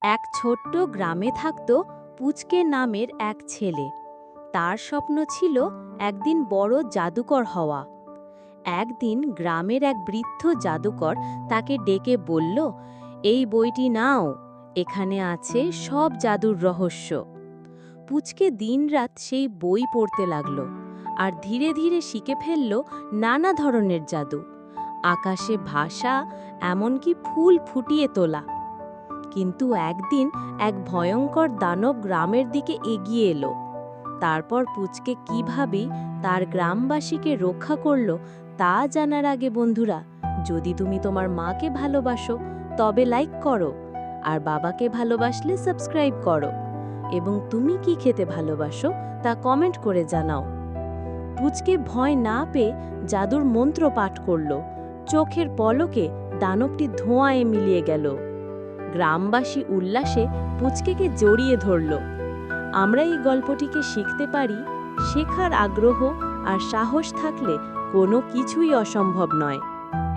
এক ছোট্ট গ্রামে থাকত পুচকে নামের এক ছেলে। তার স্বপ্ন ছিল একদিন বড় জাদুকর হওয়া। একদিন গ্রামের এক বৃদ্ধ জাদুকর তাকে ডেকে বলল, এই বইটি নাও, এখানে আছে সব জাদুর রহস্য। পুচকে দিনরাত সেই বই পড়তে লাগল, আর ধীরে ধীরে শিখে ফেলল নানা ধরনের জাদু, আকাশে ভাসা, এমনকি ফুল ফুটিয়ে তোলা। কিন্তু একদিন এক ভয়ঙ্কর দানব গ্রামের দিকে এগিয়ে এলো। তারপর পুচকে কিভাবে তার গ্রামবাসীকে রক্ষা করলো তা জানার আগে বন্ধুরা, যদি তুমি তোমার মাকে ভালোবাসো তবে লাইক করো, আর বাবাকে ভালোবাসলে সাবস্ক্রাইব করো, এবং তুমি কি খেতে ভালোবাসো তা কমেন্ট করে জানাও। পুচকে ভয় না পেয়ে জাদুর মন্ত্র পাঠ করল। চোখের পলকে দানবটি ধোঁয়ায় মিলিয়ে গেল। গ্রামবাসী উল্লাসে পুচকেকে জড়িয়ে ধরল। আমরা এই গল্পটিকে শিখতে পারি, শেখার আগ্রহ আর সাহস থাকলে কোনো কিছুই অসম্ভব নয়।